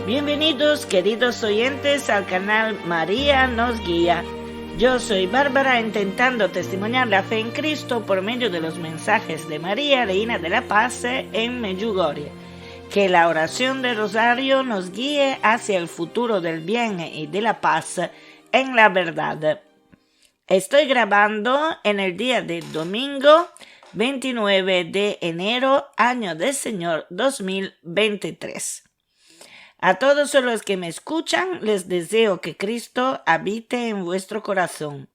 Bienvenidos, queridos oyentes, al canal María nos guía. Yo soy Bárbara, intentando testimoniar la fe en Cristo por medio de los mensajes de María, Reina de la Paz, en Medjugorje. Que la oración del Rosario nos guíe hacia el futuro del bien y de la paz en la verdad. Estoy grabando en el día de domingo 29 de enero, año del Señor 2023. A todos los que me escuchan, les deseo que Cristo habite en vuestro corazón.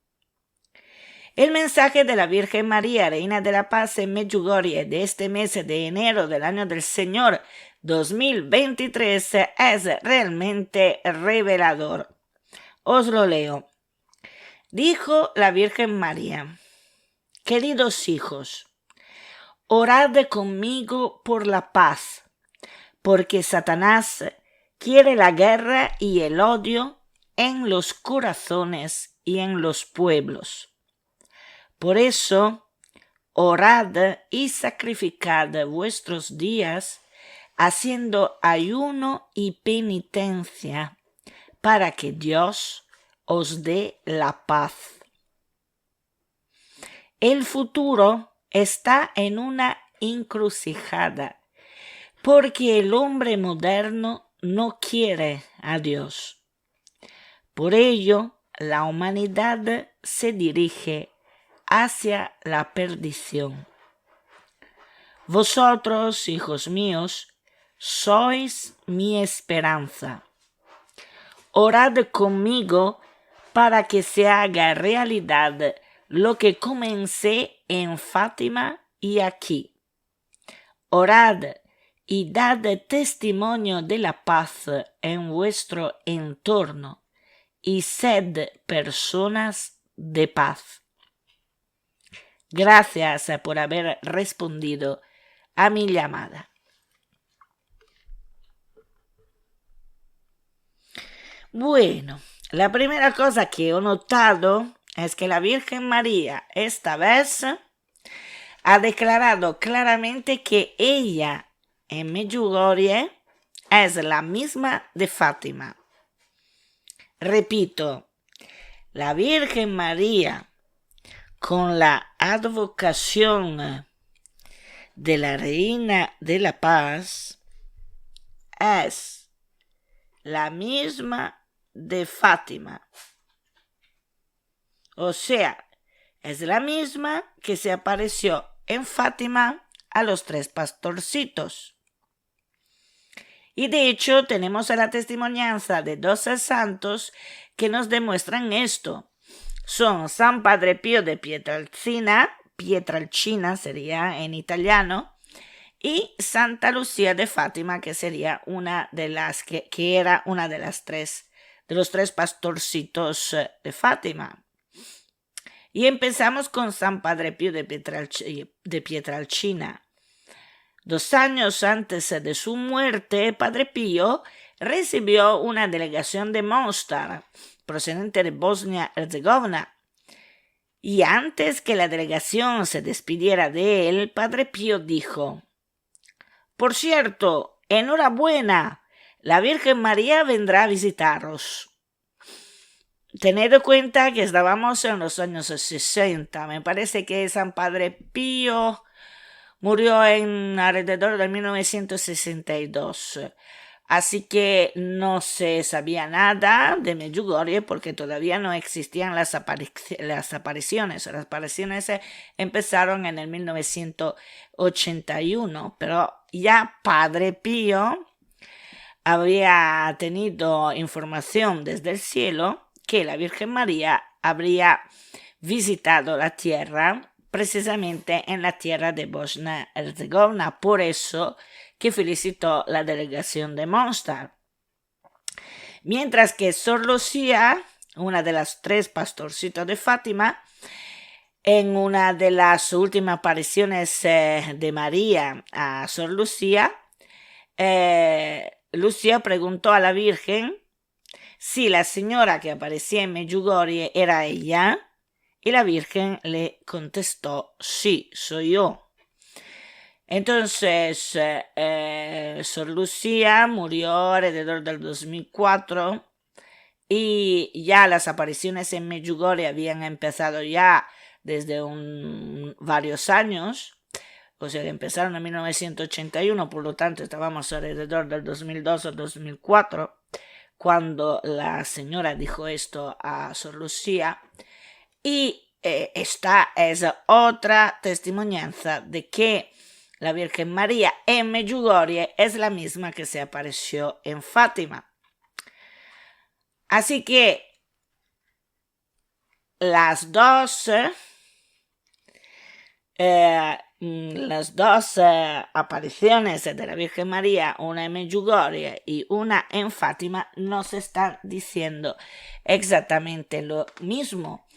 El mensaje de la Virgen María, Reina de la Paz en Medjugorje de este mes de enero del año del Señor 2023 es realmente revelador. Os lo leo. Dijo la Virgen María: queridos hijos, orad conmigo por la paz, porque Satanás quiere la guerra y el odio en los corazones y en los pueblos. Por eso, orad y sacrificad vuestros días haciendo ayuno y penitencia para que Dios os dé la paz. El futuro está en una encrucijada, porque el hombre moderno no quiere a Dios. Por ello, la humanidad se dirige hacia la perdición. Vosotros, hijos míos, sois mi esperanza. Orad conmigo para que se haga realidad lo que comencé en Fátima y aquí. Orad y dad testimonio de la paz en vuestro entorno y sed personas de paz. Gracias por haber respondido a mi llamada. Bueno, la primera cosa que he notado es que la Virgen María esta vez ha declarado claramente que ella en Medjugorje es la misma de Fátima. Repito, la Virgen María, con la advocación de la Reina de la Paz, es la misma de Fátima. O sea, es la misma que se apareció en Fátima a los 3 pastorcitos. Y de hecho tenemos la testimonianza de 12 santos que nos demuestran esto. Son San Padre Pío de Pietrelcina sería en italiano, y Santa Lucía de Fátima, que sería una de las que era una de las de los 3 pastorcitos de Fátima. Y empezamos con San Padre Pío de Pietrelcina. 2 años antes de su muerte, Padre Pío recibió una delegación de Mostar, procedente de Bosnia-Herzegovina. Y antes que la delegación se despidiera de él, Padre Pío dijo: por cierto, enhorabuena, la Virgen María vendrá a visitaros. Tened en cuenta que estábamos en los años 60. Me parece que San Padre Pío murió en alrededor de 1962. Así que no se sabía nada de Medjugorje porque todavía no existían las apariciones. Las apariciones empezaron en el 1981, pero ya Padre Pío había tenido información desde el cielo que la Virgen María habría visitado la tierra, precisamente en la tierra de Bosnia-Herzegovina. Por eso que felicitó la delegación de Mostar. Mientras que Sor Lucía, una de las 3 pastorcitos de Fátima, en una de las últimas apariciones de María a Sor Lucía, Lucía preguntó a la Virgen si la señora que aparecía en Medjugorje era ella, y la Virgen le contestó: sí, soy yo. Entonces, Sor Lucía murió alrededor del 2004 y ya las apariciones en Medjugorje habían empezado ya desde varios años, o sea, empezaron en 1981, por lo tanto estábamos alrededor del 2002 o 2004, cuando la señora dijo esto a Sor Lucía, y esta es otra testimonianza de que la Virgen María en Medjugorje es la misma que se apareció en Fátima. Así que las dos apariciones de la Virgen María, una en Medjugorje y una en Fátima, nos están diciendo exactamente lo mismo.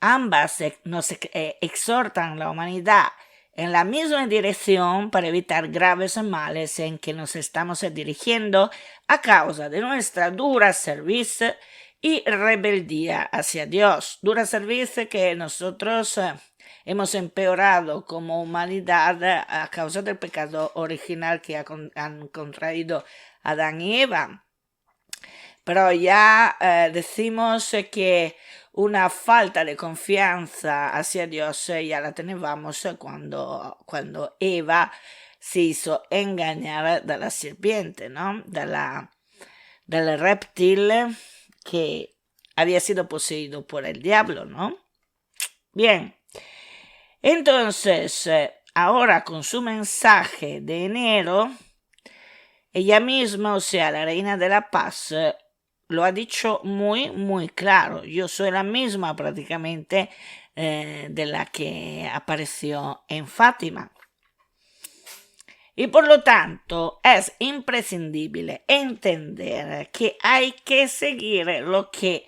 Ambas nos exhortan a la humanidad en la misma dirección para evitar graves males en que nos estamos dirigiendo a causa de nuestra dura servicio y rebeldía hacia Dios. Dura servicio que nosotros hemos empeorado como humanidad a causa del pecado original que han contraído Adán y Eva. Pero ya decimos que una falta de confianza hacia Dios ya la teníamos cuando Eva se hizo engañar de la serpiente, ¿no? Del reptil que había sido poseído por el diablo, ¿no? Bien, entonces, ahora con su mensaje de enero, ella misma, o sea, la Reina de la Paz, lo ha dicho muy, muy claro. Yo soy la misma prácticamente de la que apareció en Fátima. Y por lo tanto es imprescindible entender que hay que seguir lo que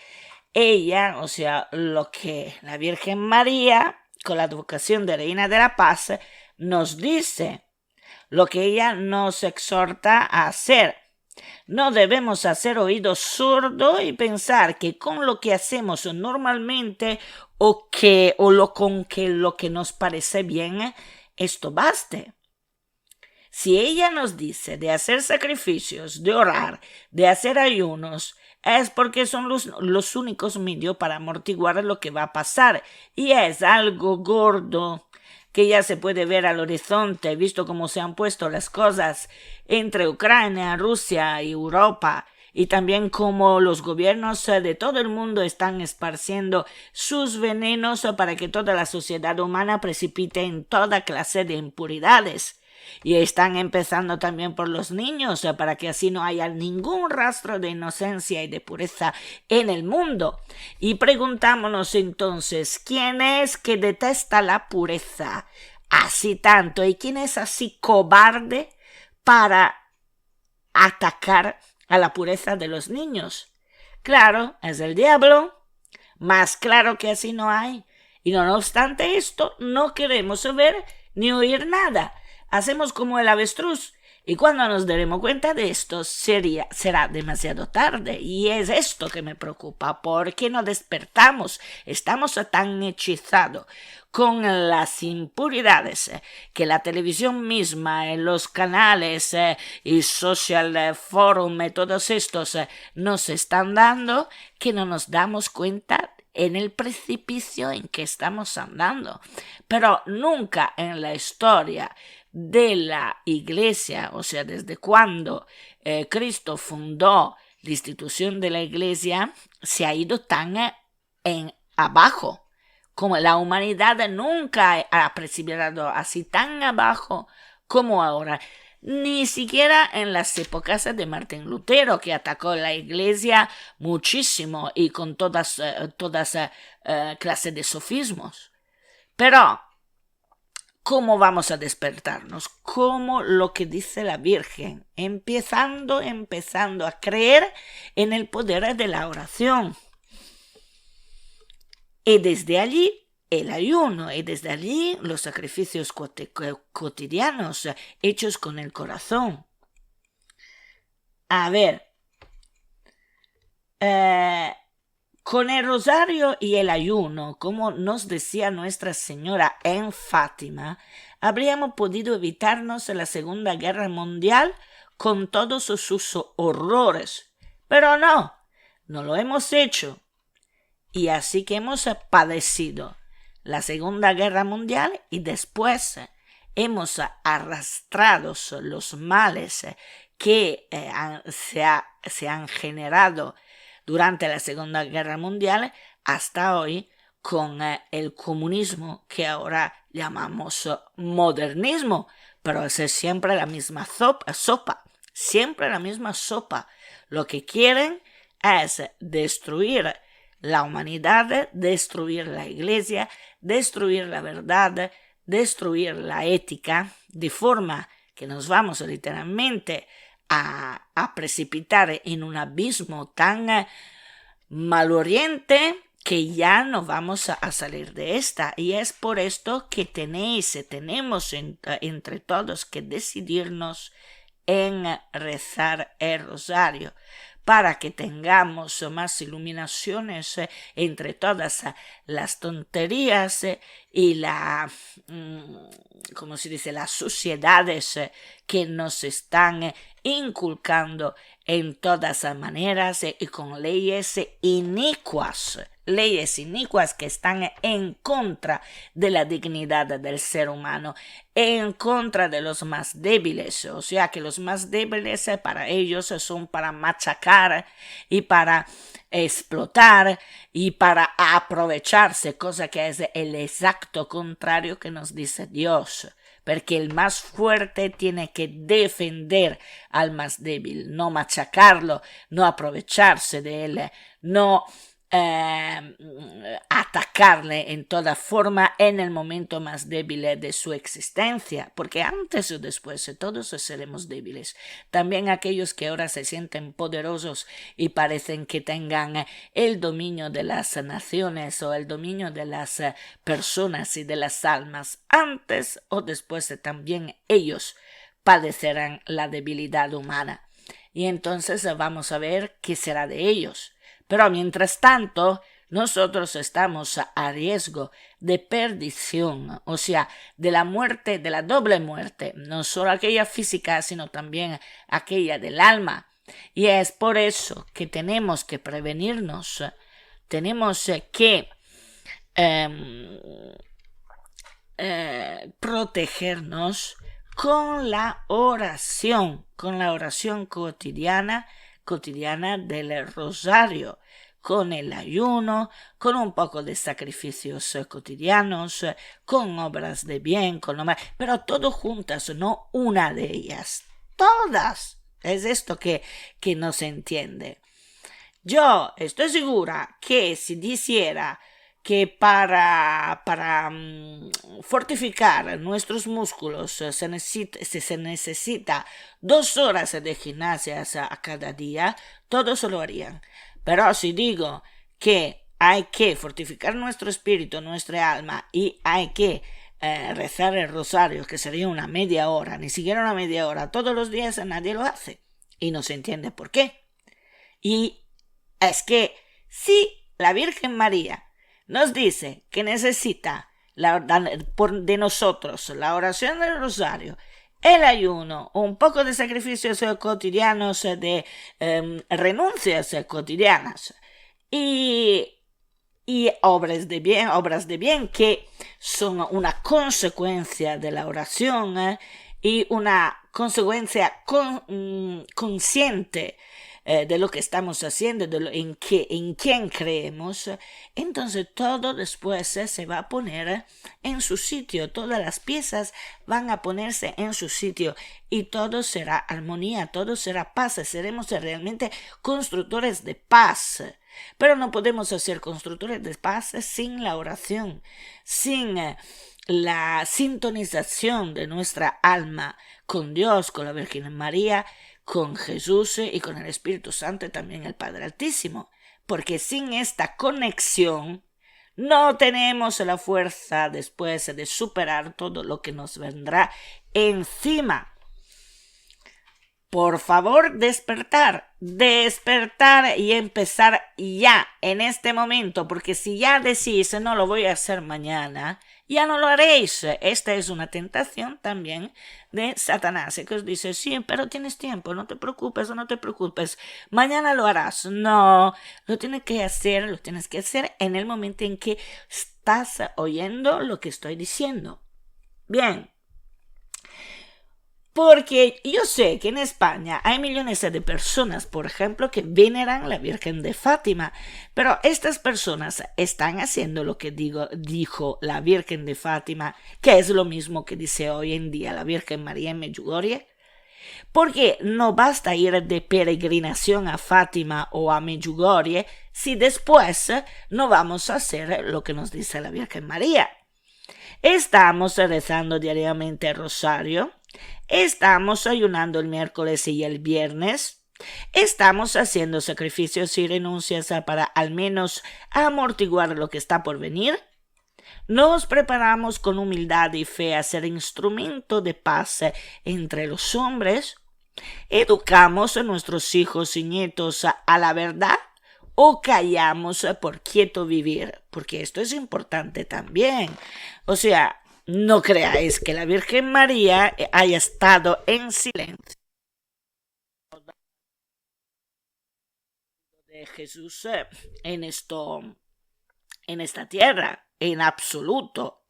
ella, o sea, lo que la Virgen María, con la advocación de Reina de la Paz, nos dice, lo que ella nos exhorta a hacer. No debemos hacer oídos sordos y pensar que con lo que hacemos normalmente o lo que nos parece bien, esto baste. Si ella nos dice de hacer sacrificios, de orar, de hacer ayunos, es porque son los únicos medios para amortiguar lo que va a pasar. Y es algo gordo que ya se puede ver al horizonte, visto cómo se han puesto las cosas entre Ucrania, Rusia y Europa, y también cómo los gobiernos de todo el mundo están esparciendo sus venenos para que toda la sociedad humana precipite en toda clase de impuridades. Y están empezando también por los niños, para que así no haya ningún rastro de inocencia y de pureza en el mundo. Y preguntámonos entonces, ¿quién es que detesta la pureza así tanto? ¿Y quién es así cobarde para atacar a la pureza de los niños? Claro, es el diablo. Más claro que así no hay. Y no obstante esto, no queremos ver ni oír nada. Hacemos como el avestruz, y cuando nos daremos cuenta de esto será demasiado tarde. Y es esto que me preocupa, porque no despertamos, estamos tan hechizados con las impuridades que la televisión misma, los canales y social forum, todos estos nos están dando, que no nos damos cuenta en el precipicio en que estamos andando. Pero nunca en la historia de la Iglesia, o sea, desde cuando Cristo fundó la institución de la Iglesia, se ha ido tan abajo, como la humanidad nunca ha precipitado así tan abajo como ahora. Ni siquiera en las épocas de Martín Lutero, que atacó la Iglesia muchísimo y con todas clases de sofismos. Pero ¿cómo vamos a despertarnos? Como lo que dice la Virgen, empezando a creer en el poder de la oración. Y desde allí el ayuno, y desde allí los sacrificios cotidianos hechos con el corazón. A ver, con el rosario y el ayuno, como nos decía Nuestra Señora en Fátima, habríamos podido evitarnos la Segunda Guerra Mundial con todos sus horrores. Pero no lo hemos hecho. Y así que hemos padecido la Segunda Guerra Mundial y después hemos arrastrado los males que se han generado durante la Segunda Guerra Mundial hasta hoy con el comunismo que ahora llamamos modernismo, pero es siempre la misma sopa, siempre la misma sopa. Lo que quieren es destruir la humanidad, destruir la iglesia, destruir la verdad, destruir la ética, de forma que nos vamos literalmente a precipitar en un abismo tan maloriente que ya no vamos a salir de esta. Y es por esto que tenemos entre todos que decidirnos en rezar el rosario, para que tengamos más iluminaciones entre todas las tonterías y las suciedades que nos están inculcando en todas maneras y con leyes inicuas que están en contra de la dignidad del ser humano, en contra de los más débiles. O sea que los más débiles para ellos son para machacar y para explotar y para aprovecharse, cosa que es el exacto contrario que nos dice Dios. Porque el más fuerte tiene que defender al más débil, no machacarlo, no aprovecharse de él, no atacarle en toda forma en el momento más débil de su existencia, porque antes o después todos seremos débiles. También aquellos que ahora se sienten poderosos y parecen que tengan el dominio de las naciones o el dominio de las personas y de las almas, antes o después también ellos padecerán la debilidad humana. Y entonces vamos a ver qué será de ellos. Pero mientras tanto, nosotros estamos a riesgo de perdición, o sea, de la muerte, de la doble muerte, no solo aquella física, sino también aquella del alma. Y es por eso que tenemos que prevenirnos, tenemos que protegernos con la oración cotidiana del rosario, con el ayuno, con un poco de sacrificios cotidianos, con obras de bien, pero todo juntas, no una de ellas, todas. Es esto que no se entiende. Yo estoy segura que si dijera que para fortificar nuestros músculos se necesita 2 horas de gimnasia a cada día, todos lo harían. Pero si digo que hay que fortificar nuestro espíritu, nuestra alma, y hay que rezar el rosario, que sería una media hora, ni siquiera una media hora, todos los días, nadie lo hace. Y no se entiende por qué. Y es que si la Virgen María nos dice que necesita de nosotros la oración del rosario, el ayuno, un poco de sacrificios cotidianos, de renuncias cotidianas y obras de bien que son una consecuencia de la oración y una consecuencia consciente de lo que estamos haciendo, en quién creemos, entonces todo después se va a poner en su sitio, todas las piezas van a ponerse en su sitio y todo será armonía, todo será paz, seremos realmente constructores de paz. Pero no podemos ser constructores de paz sin la oración, sin la sintonización de nuestra alma con Dios, con la Virgen María, con Jesús y con el Espíritu Santo y también el Padre Altísimo, porque sin esta conexión no tenemos la fuerza después de superar todo lo que nos vendrá encima. Por favor, despertar y empezar ya, en este momento, porque si ya decís no lo voy a hacer mañana, ya no lo haréis. Esta es una tentación también de Satanás, que os dice, sí, pero tienes tiempo, no te preocupes o no te preocupes, mañana lo harás. No, lo tienes que hacer en el momento en que estás oyendo lo que estoy diciendo. Bien. Porque yo sé que en España hay millones de personas, por ejemplo, que veneran a la Virgen de Fátima, pero estas personas están haciendo lo que dijo la Virgen de Fátima, que es lo mismo que dice hoy en día la Virgen María en Medjugorje. Porque no basta ir de peregrinación a Fátima o a Medjugorje si después no vamos a hacer lo que nos dice la Virgen María. Estamos rezando diariamente el rosario, estamos ayunando el miércoles y el viernes, estamos haciendo sacrificios y renuncias para al menos amortiguar lo que está por venir. Nos preparamos con humildad y fe a ser instrumento de paz entre los hombres. Educamos a nuestros hijos y nietos a la verdad o callamos por quieto vivir, porque esto es importante también. O sea, no creáis que la Virgen María haya estado en silencio de Jesús en esta tierra, en absoluto.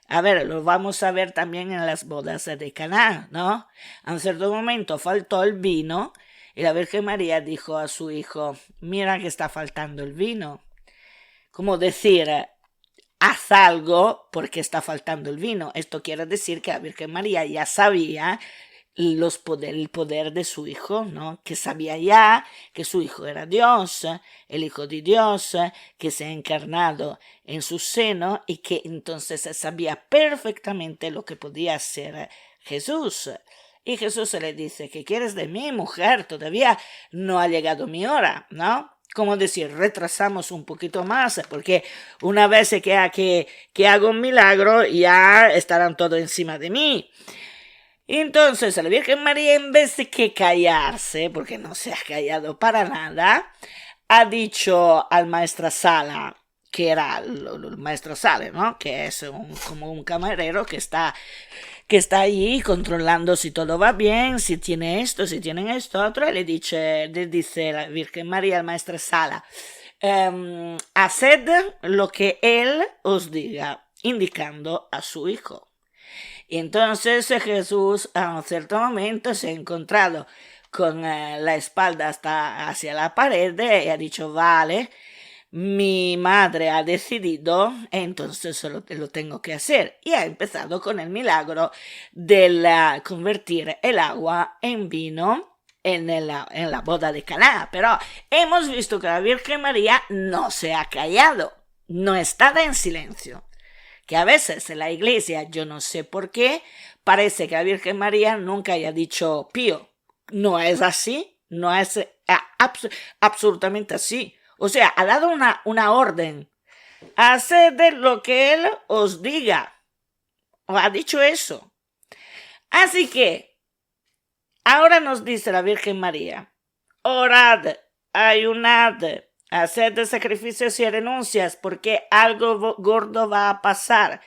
A ver, lo vamos a ver también en las bodas de Caná, ¿no? A un cierto momento faltó el vino y la Virgen María dijo a su hijo, mira que está faltando el vino. Como decir, haz algo porque está faltando el vino. Esto quiere decir que la Virgen María ya sabía el poder de su hijo, ¿no? Que sabía ya que su hijo era Dios, el hijo de Dios, que se ha encarnado en su seno y que entonces sabía perfectamente lo que podía hacer Jesús. Y Jesús le dice, ¿qué quieres de mí, mujer? Todavía no ha llegado mi hora, ¿no? Como decir, retrasamos un poquito más, porque una vez que hago un milagro, ya estarán todos encima de mí. Entonces la Virgen María, en vez de que callarse, porque no se ha callado para nada, ha dicho al maestro Sala, que era el maestro Sala, ¿no? Que es como un camarero que está allí controlando si todo va bien, si tiene esto, si tienen esto, otro, y le dice la Virgen María al maestro Sala, haced lo que él os diga, indicando a su hijo. Y entonces Jesús a un cierto momento se ha encontrado con la espalda hasta hacia la pared y ha dicho, vale, mi madre ha decidido, entonces lo tengo que hacer. Y ha empezado con el milagro de convertir el agua en vino en la boda de Caná. Pero hemos visto que la Virgen María no se ha callado, no está en silencio. Que a veces en la iglesia, yo no sé por qué, parece que la Virgen María nunca haya dicho pío. No es así, no es absolutamente así. O sea, ha dado una orden. Haced lo que él os diga. O ha dicho eso. Así que, ahora nos dice la Virgen María, orad, ayunad, haced sacrificios y renuncias, porque algo gordo va a pasar.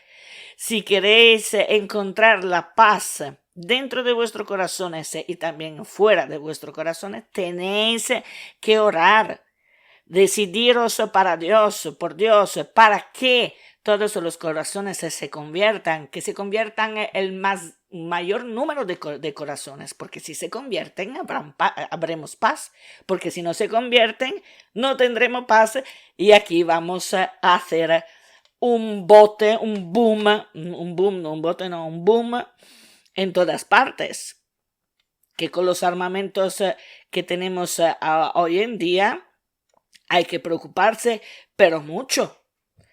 Si queréis encontrar la paz dentro de vuestros corazones y también fuera de vuestros corazones, tenéis que orar. Decidiros para Dios, por Dios, para que todos los corazones se conviertan, que se conviertan el mayor número de corazones, porque si se convierten habremos paz, porque si no se convierten no tendremos paz y aquí vamos a hacer un boom en todas partes, que con los armamentos que tenemos hoy en día hay que preocuparse, pero mucho.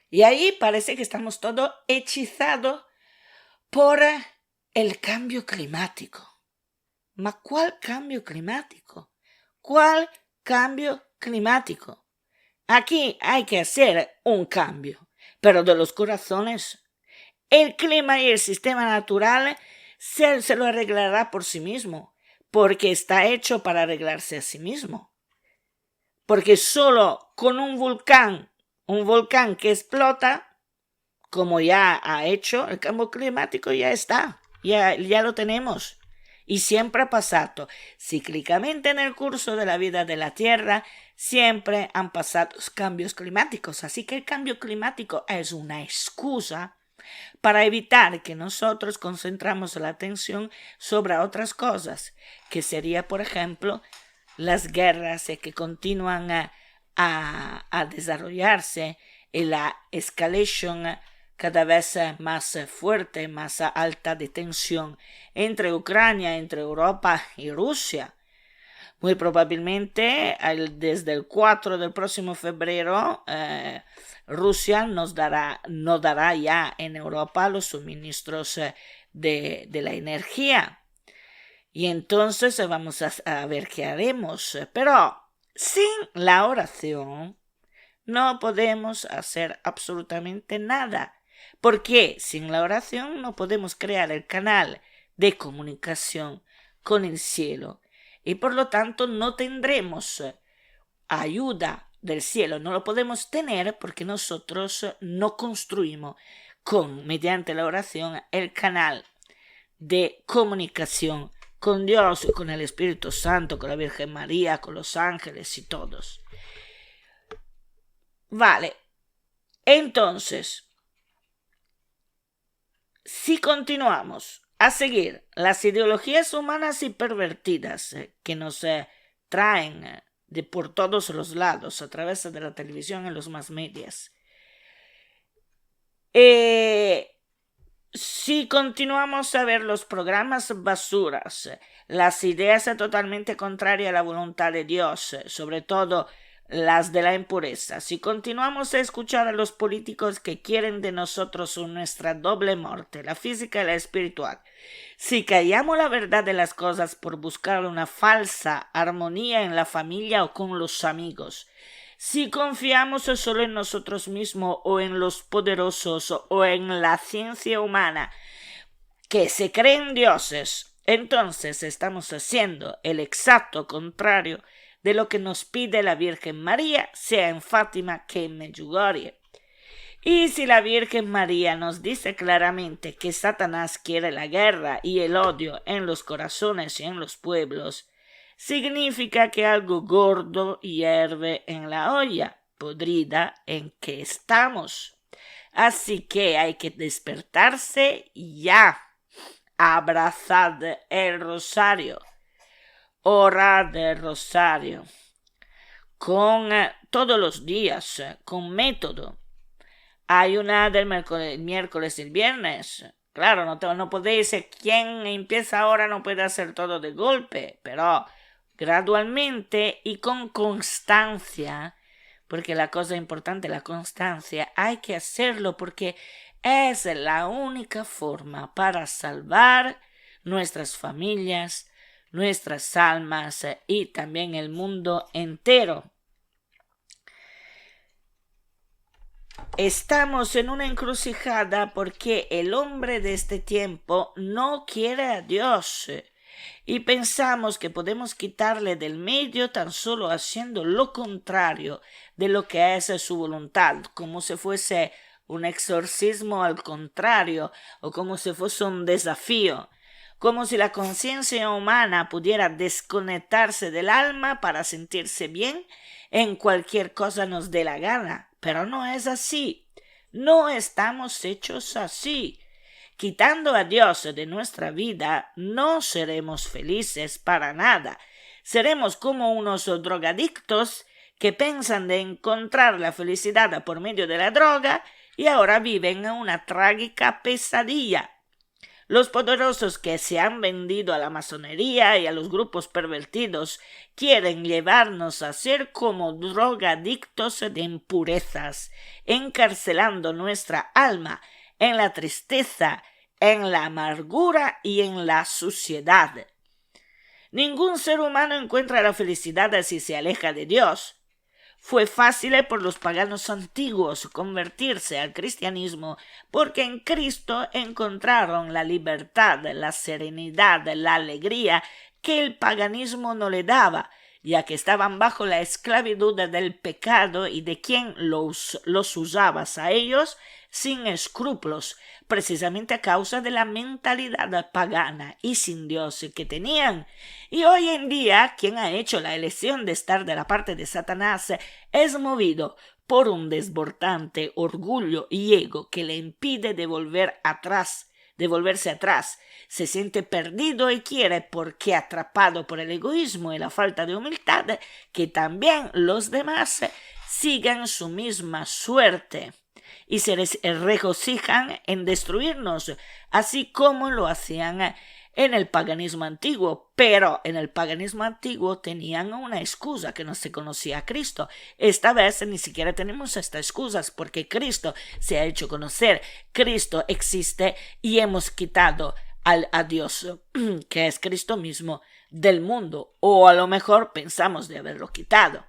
Y ahí parece que estamos todos hechizados por el cambio climático. ¿Ma cuál cambio climático? ¿Cuál cambio climático? Aquí hay que hacer un cambio, pero de los corazones. El clima y el sistema natural se lo arreglará por sí mismo, porque está hecho para arreglarse a sí mismo. Porque solo con un volcán que explota, como ya ha hecho, el cambio climático ya está, ya lo tenemos. Y siempre ha pasado cíclicamente en el curso de la vida de la Tierra, siempre han pasado cambios climáticos. Así que el cambio climático es una excusa para evitar que nosotros concentramos la atención sobre otras cosas, que sería, por ejemplo, las guerras que continúan a desarrollarse y la escalation cada vez más fuerte, más alta de tensión entre Ucrania, entre Europa y Rusia. Muy probablemente desde el 4 del próximo febrero Rusia no dará ya en Europa los suministros de la energía. Y entonces vamos a ver qué haremos. Pero sin la oración no podemos hacer absolutamente nada. Porque sin la oración no podemos crear el canal de comunicación con el cielo. Y por lo tanto no tendremos ayuda del cielo. No lo podemos tener porque nosotros no construimos mediante la oración el canal de comunicación con Dios, con el Espíritu Santo, con la Virgen María, con los ángeles y todos. Vale, entonces, si continuamos a seguir las ideologías humanas y pervertidas que nos traen por todos los lados a través de la televisión y los más medias, si continuamos a ver los programas basuras, las ideas totalmente contrarias a la voluntad de Dios, sobre todo las de la impureza, si continuamos a escuchar a los políticos que quieren de nosotros nuestra doble muerte, la física y la espiritual, si callamos la verdad de las cosas por buscar una falsa armonía en la familia o con los amigos, si confiamos solo en nosotros mismos o en los poderosos o en la ciencia humana que se creen dioses, entonces estamos haciendo el exacto contrario de lo que nos pide la Virgen María, sea en Fátima que en Medjugorje. Y si la Virgen María nos dice claramente que Satanás quiere la guerra y el odio en los corazones y en los pueblos, significa que algo gordo hierve en la olla podrida en que estamos. Así que hay que despertarse ya. Abrazad el rosario. Orad el rosario. Con todos los días, con método. Ayunad el miércoles y el viernes. Claro, no podéis, quien empieza ahora no puede hacer todo de golpe, pero gradualmente y con constancia, porque la cosa importante, la constancia, hay que hacerlo porque es la única forma para salvar nuestras familias, nuestras almas y también el mundo entero. Estamos en una encrucijada porque el hombre de este tiempo no quiere a Dios y pensamos que podemos quitarle del medio tan solo haciendo lo contrario de lo que es su voluntad, como si fuese un exorcismo al contrario o como si fuese un desafío, como si la conciencia humana pudiera desconectarse del alma para sentirse bien en cualquier cosa nos dé la gana. Pero no es así. No estamos hechos así. Quitando a Dios de nuestra vida, no seremos felices para nada. Seremos como unos drogadictos que piensan de encontrar la felicidad por medio de la droga y ahora viven una trágica pesadilla. Los poderosos que se han vendido a la masonería y a los grupos pervertidos quieren llevarnos a ser como drogadictos de impurezas, encarcelando nuestra alma en la tristeza, en la amargura y en la suciedad. Ningún ser humano encuentra la felicidad si se aleja de Dios. Fue fácil por los paganos antiguos convertirse al cristianismo porque en Cristo encontraron la libertad, la serenidad, la alegría que el paganismo no le daba ya que estaban bajo la esclavitud del pecado y de quien los usaba a ellos sin escrúpulos, precisamente a causa de la mentalidad pagana y sin Dios que tenían. Y hoy en día, quien ha hecho la elección de estar de la parte de Satanás es movido por un desbordante orgullo y ego que le impide devolverse atrás. Se siente perdido y quiere, porque atrapado por el egoísmo y la falta de humildad, que también los demás sigan su misma suerte y se regocijan en destruirnos, así como lo hacían en el paganismo antiguo. Pero en el paganismo antiguo tenían una excusa, que no se conocía a Cristo. Esta vez ni siquiera tenemos estas excusas, porque Cristo se ha hecho conocer, Cristo existe y hemos quitado a Dios, que es Cristo mismo, del mundo. O a lo mejor pensamos de haberlo quitado,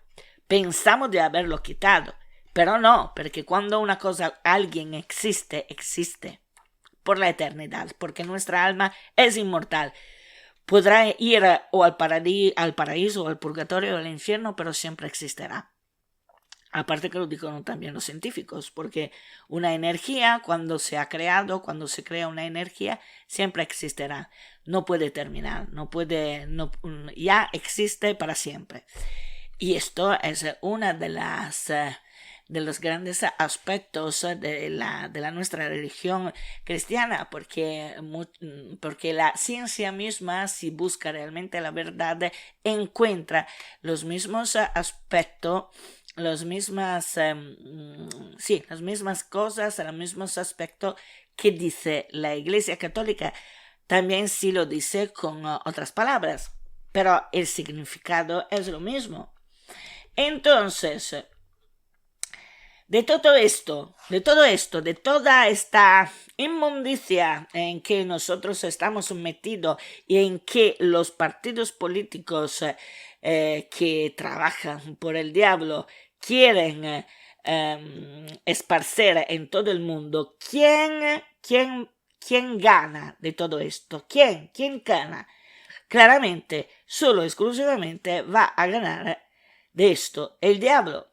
pero no, porque cuando una cosa, alguien existe por la eternidad, porque nuestra alma es inmortal. Podrá ir o al paraíso o al purgatorio o al infierno, pero siempre existirá. Aparte que lo dijeron también los científicos, porque una energía, cuando se crea una energía, siempre existirá. No puede terminar, ya existe para siempre. Y esto es una de los grandes aspectos de nuestra religión cristiana, porque la ciencia misma, si busca realmente la verdad, encuentra los mismos aspectos, las mismas cosas, los mismos aspectos que dice la Iglesia Católica. También sí lo dice con otras palabras, pero el significado es lo mismo. Entonces, de toda esta inmundicia en que nosotros estamos metidos y en que los partidos políticos que trabajan por el diablo quieren esparcer en todo el mundo, ¿quién gana de todo esto? ¿Quién gana? Claramente, solo exclusivamente va a ganar de esto el diablo.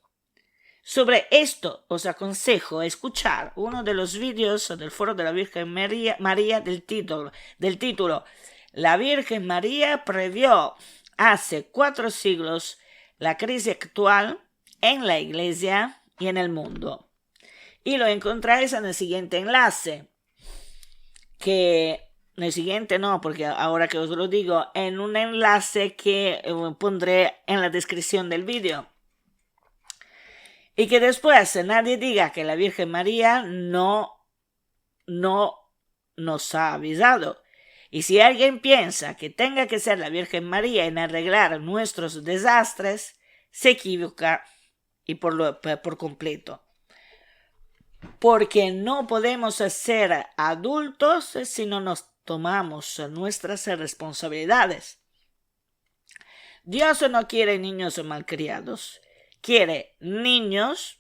Sobre esto os aconsejo escuchar uno de los vídeos del Foro de la Virgen María del título La Virgen María previó hace 4 siglos la crisis actual en la Iglesia y en el mundo. Y lo encontráis en el siguiente enlace, porque ahora que os lo digo, en un enlace que pondré en la descripción del vídeo. Y que después nadie diga que la Virgen María no nos ha avisado. Y si alguien piensa que tenga que ser la Virgen María en arreglar nuestros desastres, se equivoca y por completo. Porque no podemos ser adultos si no nos tomamos nuestras responsabilidades. Dios no quiere niños malcriados. Quiere niños,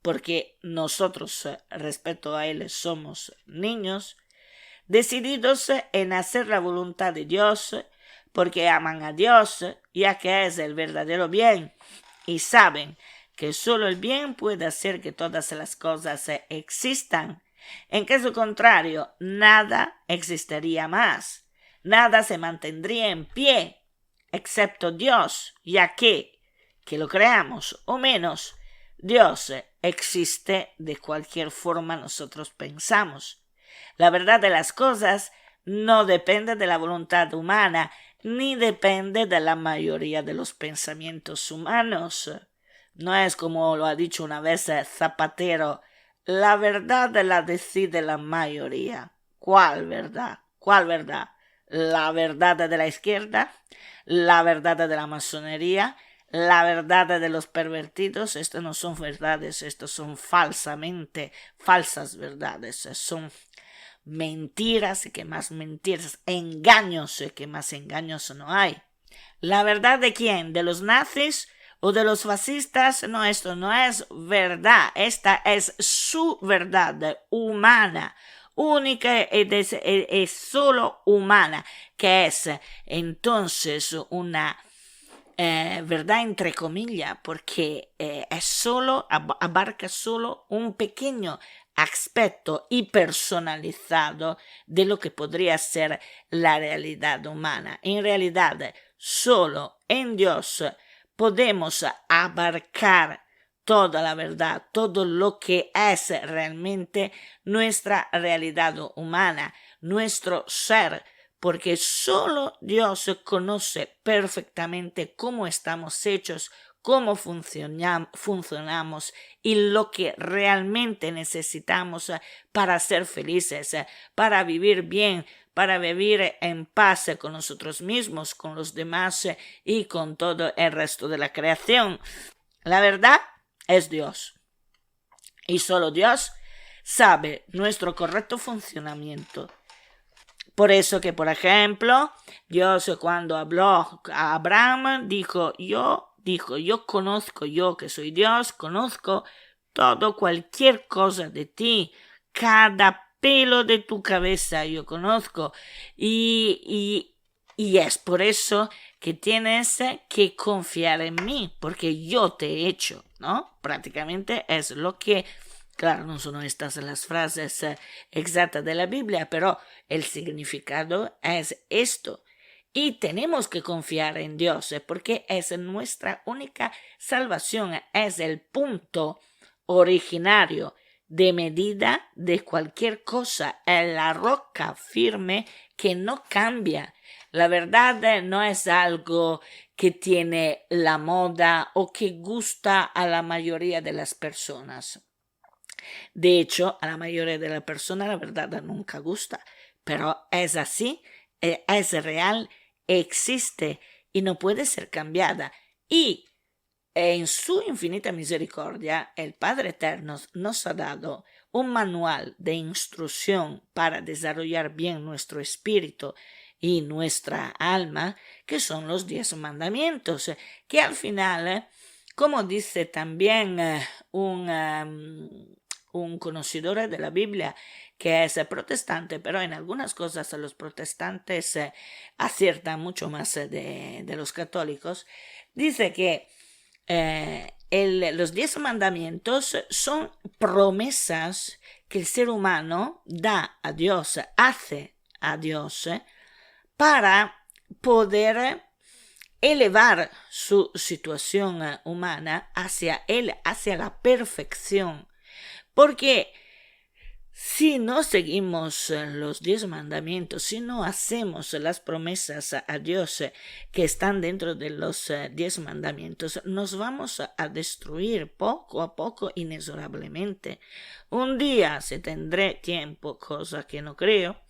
porque nosotros, respecto a Él, somos niños, decididos en hacer la voluntad de Dios, porque aman a Dios, ya que es el verdadero bien, y saben que solo el bien puede hacer que todas las cosas existan. En caso contrario, nada existiría más, nada se mantendría en pie, excepto Dios, ya que lo creamos o menos, Dios existe de cualquier forma nosotros pensamos. La verdad de las cosas no depende de la voluntad humana, ni depende de la mayoría de los pensamientos humanos. No es como lo ha dicho una vez Zapatero, la verdad la decide la mayoría. ¿Cuál verdad? ¿La verdad de la izquierda? ¿La verdad de la masonería? La verdad de los pervertidos? Estas no son verdades, estas son falsas verdades, son mentiras y que más mentiras, engaños y que más engaños no hay. ¿La verdad de quién? ¿De los nazis o de los fascistas? No, esto no es verdad, esta es su verdad humana, única y solo humana, que es entonces una verdad entre comillas, porque abarca solo un pequeño aspecto y personalizado de lo que podría ser la realidad humana. En realidad, solo en Dios podemos abarcar toda la verdad, todo lo que es realmente nuestra realidad humana, nuestro ser, porque solo Dios conoce perfectamente cómo estamos hechos, cómo funcionamos y lo que realmente necesitamos para ser felices, para vivir bien, para vivir en paz con nosotros mismos, con los demás y con todo el resto de la creación. La verdad es Dios. Y solo Dios sabe nuestro correcto funcionamiento. Por eso que, por ejemplo, Dios cuando habló a Abraham dijo, yo conozco, yo que soy Dios, conozco todo, cualquier cosa de ti, cada pelo de tu cabeza yo conozco. Y es por eso que tienes que confiar en mí, porque yo te he hecho, ¿no? Prácticamente es lo que, claro, no son estas las frases exactas de la Biblia, pero el significado es esto. Y tenemos que confiar en Dios, porque es nuestra única salvación, es el punto originario de medida de cualquier cosa, es la roca firme que no cambia. La verdad no es algo que tiene la moda o que gusta a la mayoría de las personas. De hecho, a la mayoría de las personas la verdad nunca gusta, pero es así, es real, existe y no puede ser cambiada. Y en su infinita misericordia, el Padre Eterno nos ha dado un manual de instrucción para desarrollar bien nuestro espíritu y nuestra alma, que son los 10 mandamientos, que al final, como dice también un conocedor de la Biblia que es protestante, pero en algunas cosas los protestantes aciertan mucho más de los católicos, dice que los 10 mandamientos son promesas que el ser humano da a Dios, hace a Dios, para poder elevar su situación humana hacia Él, hacia la perfección. Porque si no seguimos los 10 mandamientos, si no hacemos las promesas a Dios que están dentro de los 10 mandamientos, nos vamos a destruir poco a poco inexorablemente. Un día, si tendré tiempo, cosa que no creo,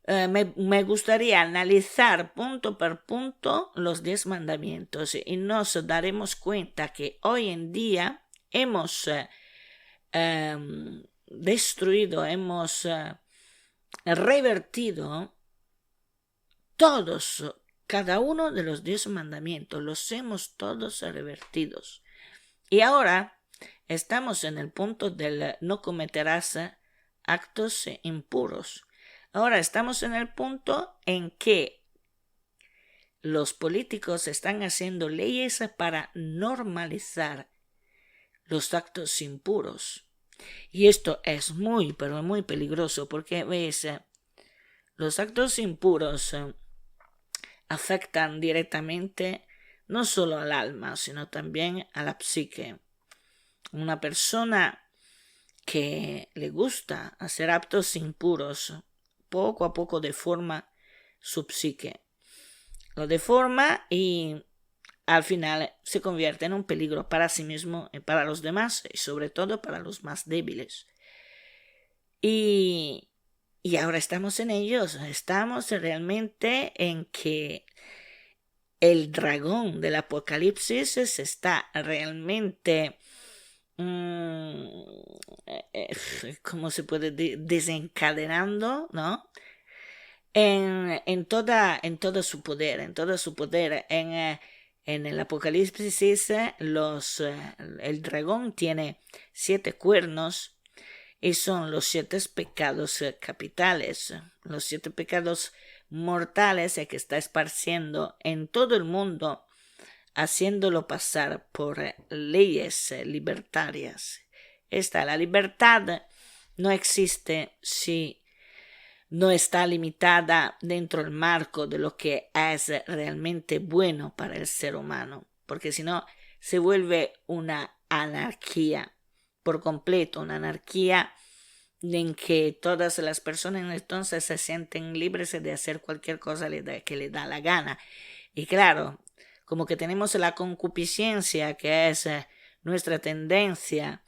me gustaría analizar punto por punto los 10 mandamientos y nos daremos cuenta que hoy en día hemos destruido, hemos revertido todos, cada uno de los 10 mandamientos, los hemos todos revertidos. Y ahora estamos en el punto del no cometerás actos impuros. Ahora estamos en el punto en que los políticos están haciendo leyes para normalizar los actos impuros. Y esto es muy, pero muy peligroso porque, ves, los actos impuros afectan directamente no solo al alma, sino también a la psique. Una persona que le gusta hacer actos impuros, poco a poco deforma su psique. Lo deforma y al final se convierte en un peligro para sí mismo y para los demás, y sobre todo para los más débiles. Y ahora estamos en ellos, estamos realmente en que el dragón del Apocalipsis se está realmente, ¿cómo se puede desencadenando, ¿no? En todo su poder, en el Apocalipsis el dragón tiene 7 cuernos y son los 7 pecados capitales, los 7 pecados mortales que está esparciendo en todo el mundo haciéndolo pasar por leyes libertarias. La libertad no existe si no está limitada dentro del marco de lo que es realmente bueno para el ser humano, porque si no se vuelve una anarquía por completo, una anarquía en que todas las personas entonces se sienten libres de hacer cualquier cosa que le da la gana. Y claro, como que tenemos la concupiscencia, que es nuestra tendencia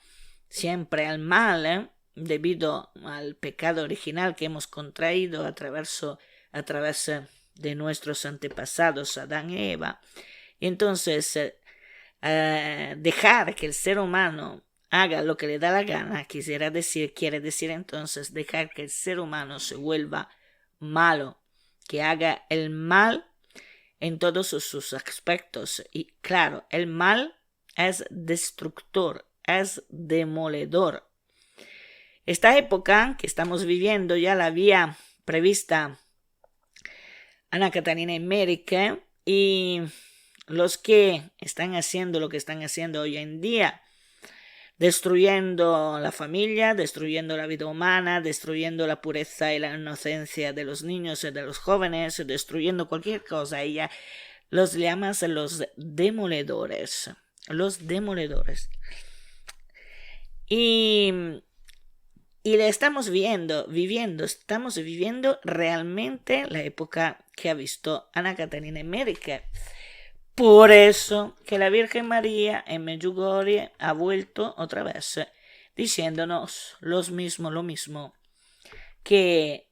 siempre al mal, debido al pecado original que hemos contraído a través de nuestros antepasados, Adán y Eva. Y entonces, dejar que el ser humano haga lo que le da la gana, quiere decir entonces dejar que el ser humano se vuelva malo, que haga el mal en todos sus aspectos. Y claro, el mal es destructor, es demoledor. Esta época que estamos viviendo ya la había prevista Ana Catarina Emmerich, y los que están haciendo lo que están haciendo hoy en día, destruyendo la familia, destruyendo la vida humana, destruyendo la pureza y la inocencia de los niños y de los jóvenes, destruyendo cualquier cosa. Ella los llama los demoledores. Los demoledores. Y le estamos viviendo realmente la época que ha visto Ana Catarina Emmerich. Por eso que la Virgen María en Medjugorje ha vuelto otra vez diciéndonos lo mismo que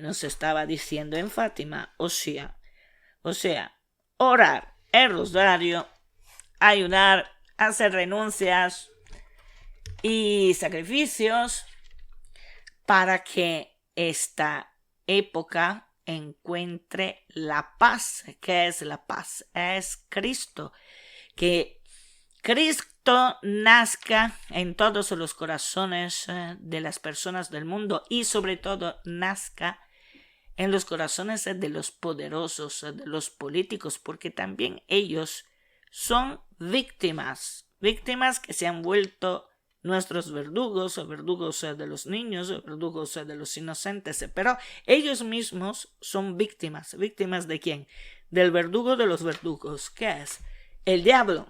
nos estaba diciendo en Fátima, o sea, orar el rosario, ayudar, hacer renuncias y sacrificios para que esta época encuentre la paz. ¿Qué es la paz? Es Cristo. Que Cristo nazca en todos los corazones de las personas del mundo, y sobre todo nazca en los corazones de los poderosos, de los políticos, porque también ellos son víctimas que se han vuelto nuestros verdugos, o verdugos de los niños, o verdugos de los inocentes, pero ellos mismos son víctimas. ¿Víctimas de quién? Del verdugo de los verdugos, que es el diablo.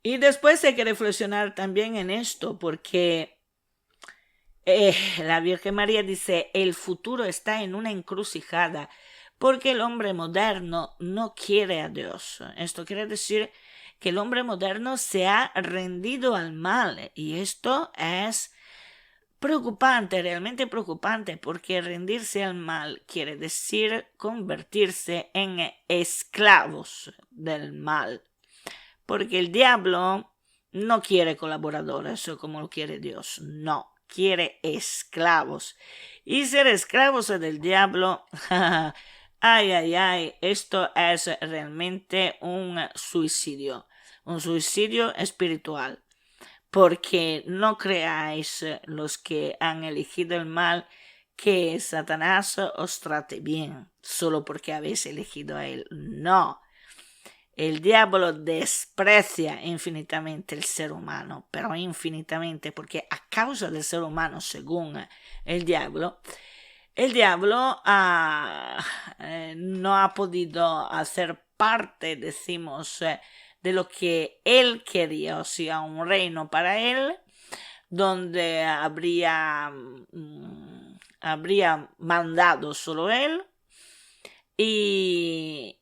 Y después hay que reflexionar también en esto, porque la Virgen María dice, el futuro está en una encrucijada, porque el hombre moderno no quiere a Dios. Esto quiere decir que el hombre moderno se ha rendido al mal, y esto es preocupante, realmente preocupante, porque rendirse al mal quiere decir convertirse en esclavos del mal, porque el diablo no quiere colaboradores como lo quiere Dios, no, quiere esclavos, y ser esclavos del diablo ay, esto es realmente un suicidio espiritual, porque no creáis, los que han elegido el mal, que Satanás os trate bien, solo porque habéis elegido a él. No, el diablo desprecia infinitamente el ser humano, pero infinitamente, porque a causa del ser humano, según el diablo no ha podido hacer parte, decimos, de lo que él quería, o sea, un reino para él, donde habría mandado solo él, y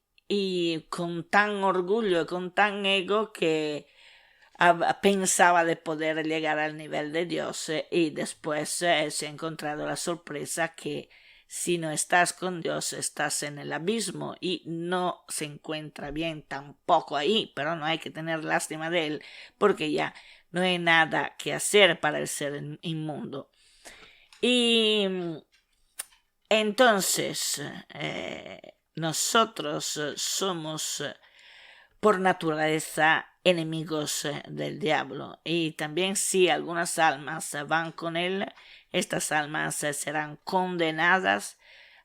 con tan orgullo y con tan ego que pensaba de poder llegar al nivel de Dios, y después se ha encontrado la sorpresa que si no estás con Dios estás en el abismo, y no se encuentra bien tampoco ahí, pero no hay que tener lástima de él, porque ya no hay nada que hacer para el ser inmundo. Y entonces nosotros somos por naturaleza enemigos del diablo, y también si algunas almas van con él, estas almas serán condenadas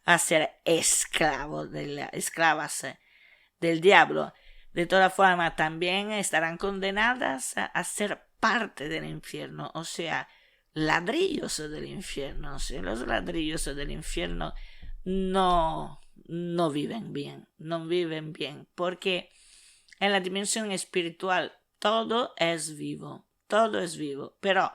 a ser esclavas del diablo. de todas formas también estarán condenadas a ser parte del infierno, o sea, ladrillos del infierno. O sea, los ladrillos del infierno no viven bien, no viven bien, porque en la dimensión espiritual todo es vivo, pero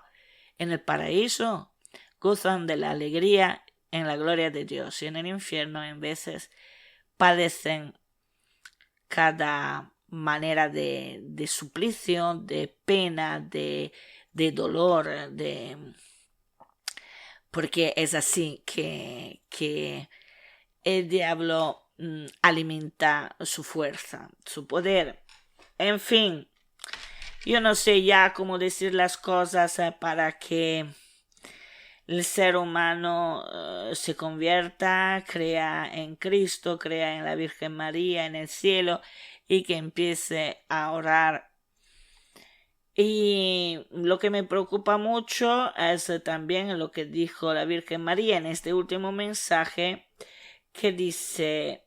en el paraíso gozan de la alegría en la gloria de Dios, y en el infierno en veces padecen cada manera de suplicio, de pena, de dolor, porque es así que el diablo alimenta su fuerza, su poder. En fin, yo no sé ya cómo decir las cosas para que el ser humano se convierta, crea en Cristo, crea en la Virgen María, en el cielo, y que empiece a orar. Y lo que me preocupa mucho es también lo que dijo la Virgen María en este último mensaje, que dice,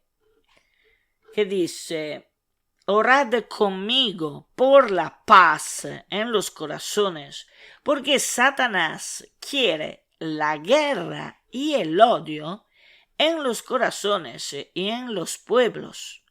orad conmigo por la paz en los corazones, porque Satanás quiere la guerra y el odio en los corazones y en los pueblos.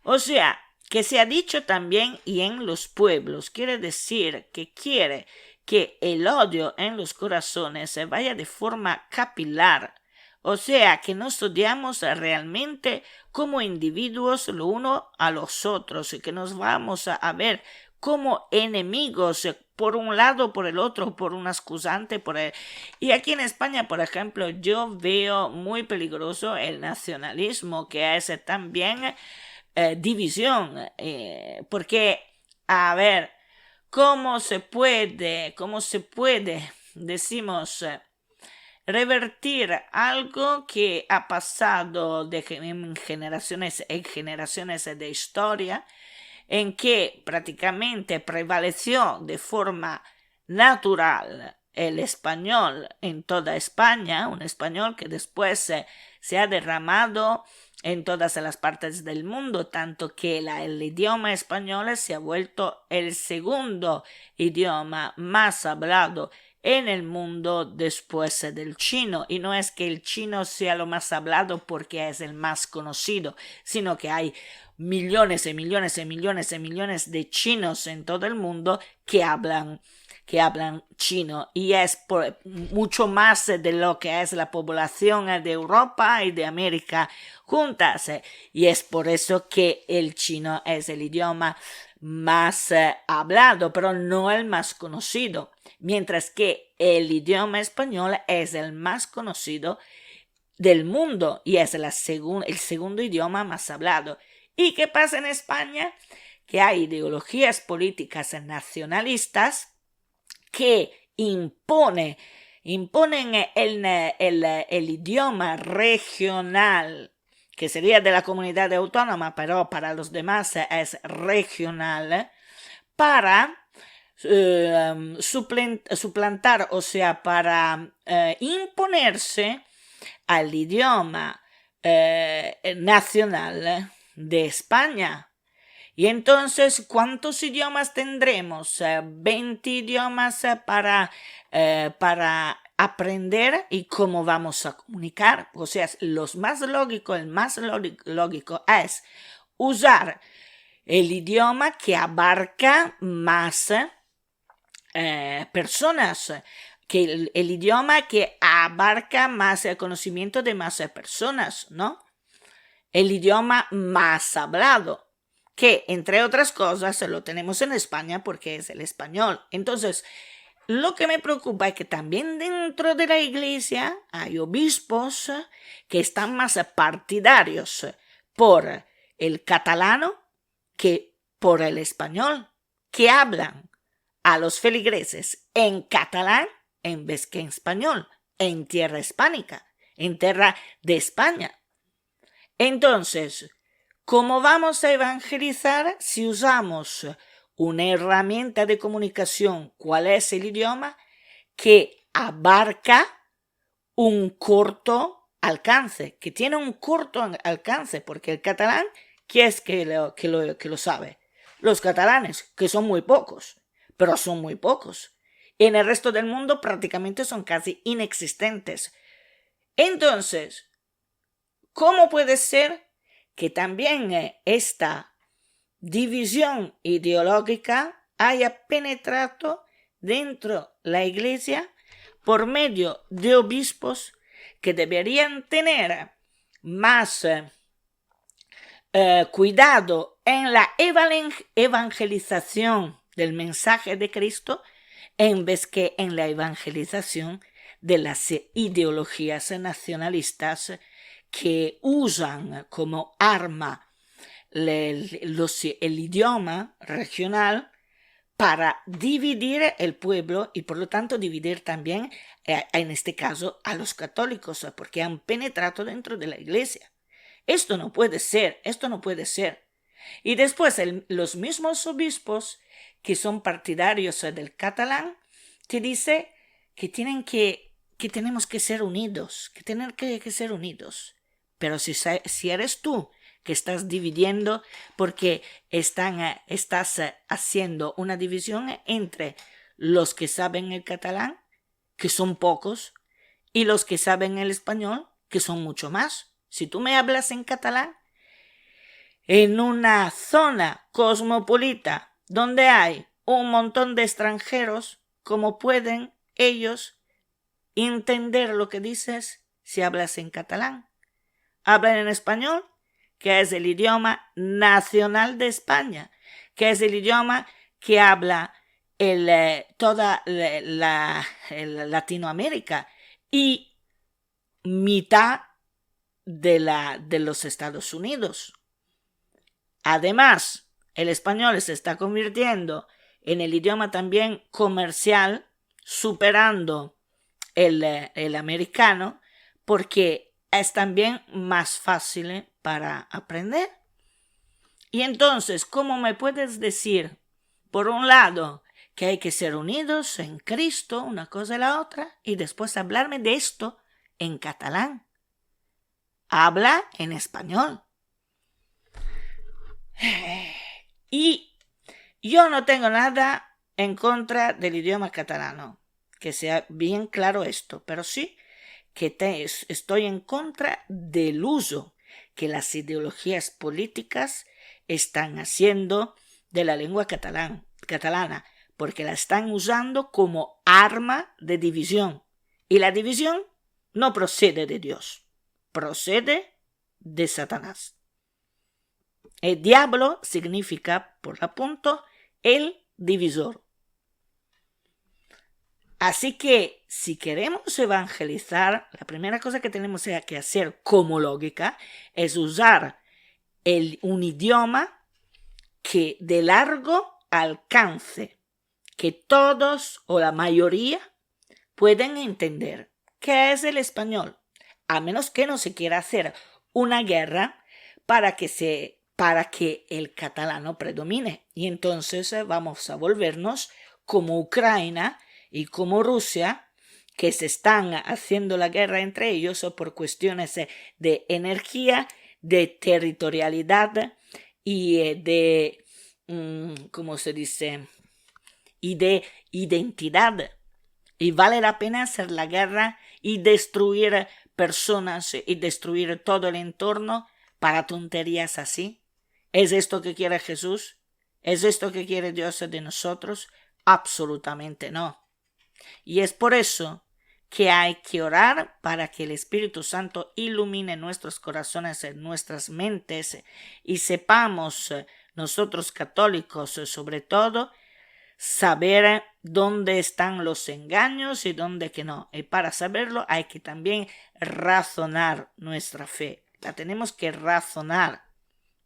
O sea, que se ha dicho también y en los pueblos, quiere decir que quiere que el odio en los corazones se vaya de forma capilar. O sea, que nos odiamos realmente como individuos lo uno a los otros, y que nos vamos a ver como enemigos por un lado, por el otro, por un excusante, por el... Y aquí en España, por ejemplo, yo veo muy peligroso el nacionalismo, que es también división, porque, a ver, ¿cómo se puede, decimos, revertir algo que ha pasado en generaciones de historia, en que prácticamente prevaleció de forma natural el español en toda España, un español que después se ha derramado en todas las partes del mundo, tanto que el idioma español se ha vuelto el segundo idioma más hablado en el mundo después del chino. Y no es que el chino sea lo más hablado porque es el más conocido, sino que hay millones y millones y millones y millones de chinos en todo el mundo que hablan chino, y es mucho más de lo que es la población de Europa y de América juntas, y es por eso que el chino es el idioma más hablado, pero no el más conocido, mientras que el idioma español es el más conocido del mundo y es el segundo idioma más hablado. ¿Y qué pasa en España? Que hay ideologías políticas nacionalistas que imponen el idioma regional, que sería de la comunidad autónoma, pero para los demás es regional, para suplantar, o sea, para imponerse al idioma nacional de España. Y entonces, ¿cuántos idiomas tendremos? 20 idiomas para aprender, y cómo vamos a comunicar. O sea, el más lógico es usar el idioma que abarca más personas, que el idioma que abarca más el conocimiento de más personas, ¿no? El idioma más hablado, que entre otras cosas lo tenemos en España porque es el español. Entonces, lo que me preocupa es que también dentro de la iglesia hay obispos que están más partidarios por el catalano que por el español, que hablan a los feligreses en catalán en vez que en español, en tierra hispánica, en tierra de España. Entonces, ¿cómo vamos a evangelizar si usamos una herramienta de comunicación, cuál es el idioma, que abarca un corto alcance, que tiene un corto alcance, porque el catalán ¿quién es que lo sabe? Los catalanes, que son muy pocos, pero son muy pocos. En el resto del mundo prácticamente son casi inexistentes. Entonces, ¿cómo puede ser que también esta división ideológica haya penetrado dentro de la Iglesia por medio de obispos que deberían tener más cuidado en la evangelización del mensaje de Cristo en vez que en la evangelización de las ideologías nacionalistas que usan como arma el idioma regional para dividir el pueblo y por lo tanto dividir también, en este caso, a los católicos, porque han penetrado dentro de la Iglesia. Esto no puede ser. Y después los mismos obispos que son partidarios del catalán te dicen que tenemos que ser unidos, que ser unidos. Pero si eres tú que estás dividiendo, porque estás haciendo una división entre los que saben el catalán, que son pocos, y los que saben el español, que son mucho más. Si tú me hablas en catalán, en una zona cosmopolita donde hay un montón de extranjeros, ¿cómo pueden ellos entender lo que dices si hablas en catalán? Hablan en español, que es el idioma nacional de España, que es el idioma que habla toda la Latinoamérica y mitad de los Estados Unidos. Además, el español se está convirtiendo en el idioma también comercial, superando el americano, porque es también más fácil para aprender. Y entonces, ¿cómo me puedes decir, por un lado, que hay que ser unidos en Cristo, una cosa y la otra, y después hablarme de esto en catalán? Habla en español. Y yo no tengo nada en contra del idioma catalano, que sea bien claro esto, pero sí que estoy en contra del uso que las ideologías políticas están haciendo de la lengua catalana, porque la están usando como arma de división. Y la división no procede de Dios, procede de Satanás. El diablo significa, por apunto, el divisor. Así que, si queremos evangelizar, la primera cosa que tenemos que hacer como lógica es usar un idioma que de largo alcance, que todos o la mayoría pueden entender, que es el español, a menos que no se quiera hacer una guerra para que el catalano predomine. Y entonces vamos a volvernos como Ucrania y como Rusia, que se están haciendo la guerra entre ellos por cuestiones de energía, de territorialidad y de, ¿cómo se dice? Y de identidad. Y vale la pena hacer la guerra y destruir personas y destruir todo el entorno para tonterías así. ¿Es esto que quiere Jesús? ¿Es esto que quiere Dios de nosotros? Absolutamente no. Y es por eso que hay que orar para que el Espíritu Santo ilumine nuestros corazones, nuestras mentes, y sepamos nosotros católicos sobre todo saber dónde están los engaños y dónde que no. Y para saberlo hay que también razonar nuestra fe. La tenemos que razonar,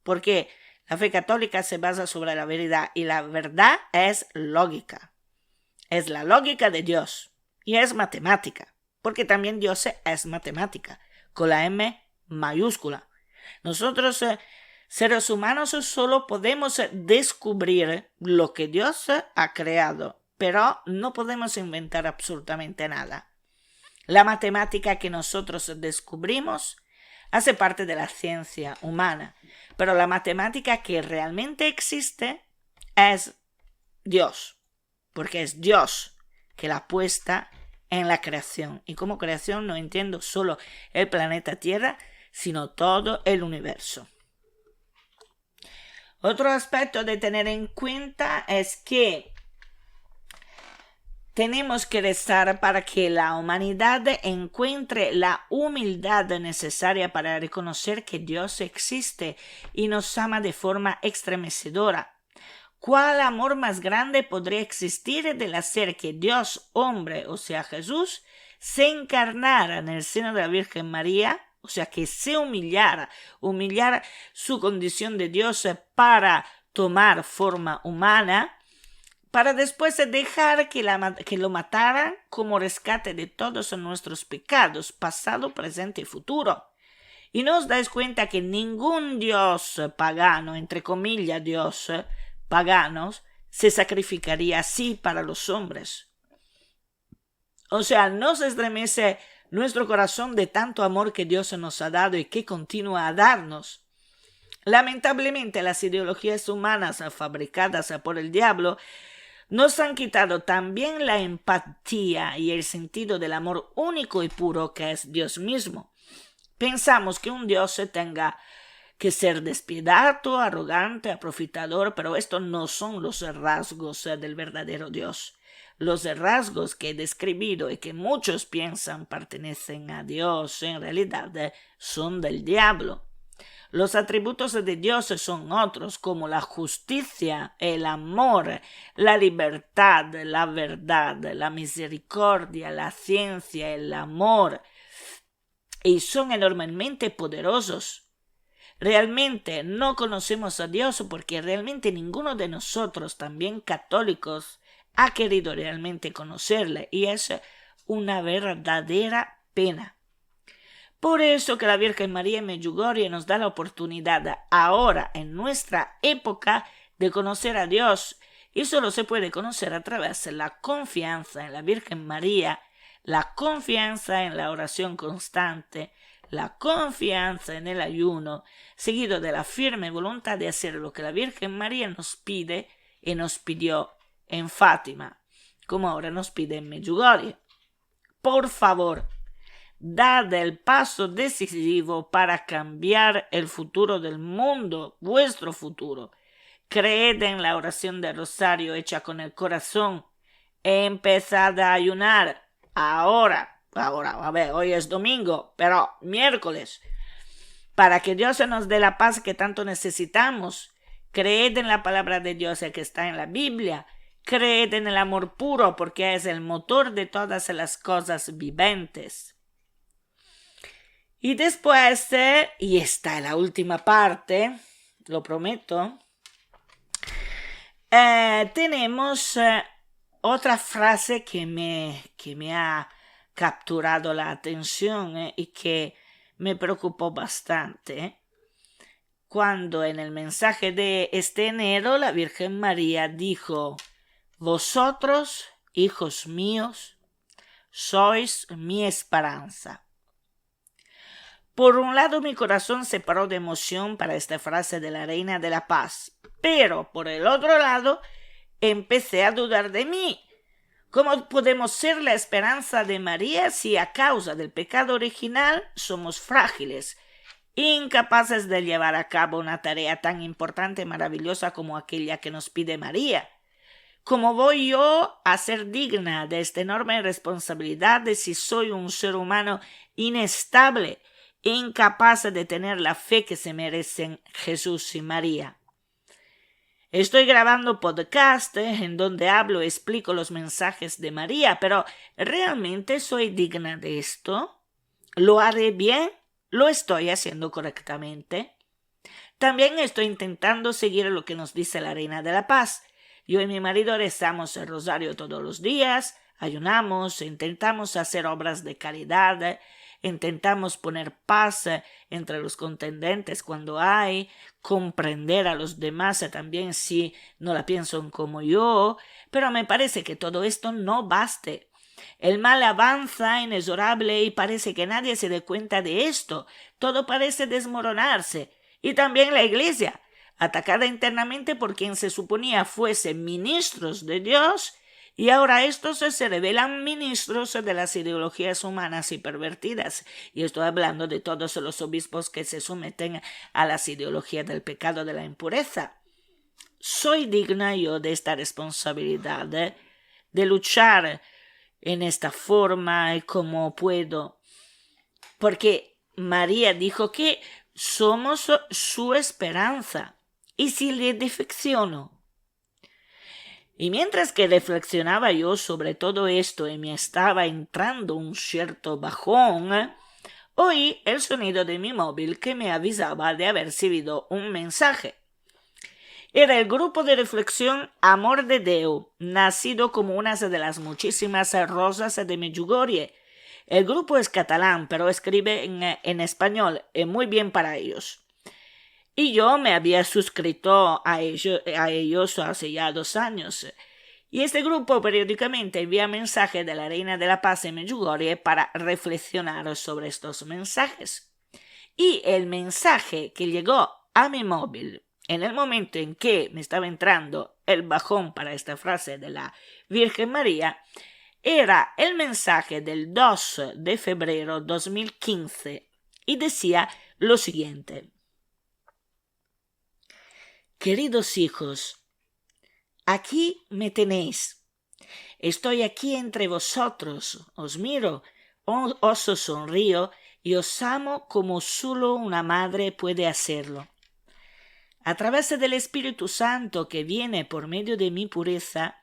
porque la fe católica se basa sobre la verdad y la verdad es lógica. Es la lógica de Dios y es matemática, porque también Dios es matemática, con la M mayúscula. Nosotros, seres humanos, solo podemos descubrir lo que Dios ha creado, pero no podemos inventar absolutamente nada. La matemática que nosotros descubrimos hace parte de la ciencia humana, pero la matemática que realmente existe es Dios, porque es Dios que la ha puesta en la creación. Y como creación no entiendo solo el planeta Tierra, sino todo el universo. Otro aspecto de tener en cuenta es que tenemos que rezar para que la humanidad encuentre la humildad necesaria para reconocer que Dios existe y nos ama de forma estremecedora. ¿Cuál amor más grande podría existir del hacer que Dios hombre, o sea Jesús, se encarnara en el seno de la Virgen María? O sea, que se humillara su condición de Dios para tomar forma humana, para después dejar que lo mataran como rescate de todos nuestros pecados, pasado, presente y futuro. Y no os dais cuenta que ningún Dios pagano, entre comillas Dios paganos, se sacrificaría así para los hombres. O sea, no se estremece nuestro corazón de tanto amor que Dios nos ha dado y que continúa a darnos. Lamentablemente, las ideologías humanas fabricadas por el diablo nos han quitado también la empatía y el sentido del amor único y puro que es Dios mismo. Pensamos que un Dios tenga que ser despiadado, arrogante, aprofitador, pero estos no son los rasgos del verdadero Dios. Los rasgos que he describido y que muchos piensan pertenecen a Dios, en realidad son del diablo. Los atributos de Dios son otros, como la justicia, el amor, la libertad, la verdad, la misericordia, la ciencia, el amor, y son enormemente poderosos. Realmente no conocemos a Dios porque realmente ninguno de nosotros, también católicos, ha querido realmente conocerle, y es una verdadera pena. Por eso que la Virgen María en Medjugorje nos da la oportunidad ahora, en nuestra época, de conocer a Dios, y solo se puede conocer a través de la confianza en la Virgen María, la confianza en la oración constante, la confianza en el ayuno, seguido de la firme voluntad de hacer lo que la Virgen María nos pide y nos pidió en Fátima, como ahora nos pide en Medjugorje. Por favor, dad el paso decisivo para cambiar el futuro del mundo, vuestro futuro. Creed en la oración del rosario hecha con el corazón. Empezad a ayunar ahora, a ver, hoy es domingo, pero miércoles, para que Dios nos dé la paz que tanto necesitamos. Creed en la palabra de Dios que está en la Biblia. Creed en el amor puro porque es el motor de todas las cosas viventes. Y después, y esta es la última parte, lo prometo, tenemos otra frase que me ha capturado la atención y que me preocupó bastante. Cuando en el mensaje de este enero la Virgen María dijo: «Vosotros, hijos míos, sois mi esperanza». Por un lado, mi corazón se paró de emoción para esta frase de la Reina de la Paz, pero por el otro lado, empecé a dudar de mí. ¿Cómo podemos ser la esperanza de María si a causa del pecado original somos frágiles, incapaces de llevar a cabo una tarea tan importante y maravillosa como aquella que nos pide María? ¿Cómo voy yo a ser digna de esta enorme responsabilidad si soy un ser humano inestable, incapaz de tener la fe que se merecen Jesús y María? Estoy grabando podcast en donde hablo y explico los mensajes de María, pero ¿realmente soy digna de esto? ¿Lo haré bien? ¿Lo estoy haciendo correctamente? También estoy intentando seguir lo que nos dice la Reina de la Paz. Yo y mi marido rezamos el rosario todos los días, ayunamos, intentamos hacer obras de caridad, intentamos poner paz entre los contendentes cuando hay, comprender a los demás también si no la piensan como yo, pero me parece que todo esto no baste. El mal avanza inexorable y parece que nadie se dé cuenta de esto. Todo parece desmoronarse. Y también la Iglesia, atacada internamente por quien se suponía fuesen ministros de Dios, y ahora estos se revelan ministros de las ideologías humanas y pervertidas. Y estoy hablando de todos los obispos que se someten a las ideologías del pecado, de la impureza. Soy digna yo de esta responsabilidad, de luchar en esta forma y como puedo, porque María dijo que somos su esperanza. ¿Y si le defecciono? Y mientras que reflexionaba yo sobre todo esto y me estaba entrando un cierto bajón, oí el sonido de mi móvil que me avisaba de haber recibido un mensaje. Era el grupo de reflexión Amor de Deo, nacido como una de las muchísimas rosas de Medjugorje. El grupo es catalán, pero escribe en español, y muy bien para ellos. Y yo me había suscrito a ellos hace ya 2 años. Y este grupo periódicamente envía mensajes de la Reina de la Paz en Medjugorje para reflexionar sobre estos mensajes. Y el mensaje que llegó a mi móvil en el momento en que me estaba entrando el bajón para esta frase de la Virgen María, era el mensaje del 2 de febrero 2015 y decía lo siguiente: Queridos hijos, aquí me tenéis. Estoy aquí entre vosotros, os miro, os sonrío y os amo como solo una madre puede hacerlo. A través del Espíritu Santo que viene por medio de mi pureza,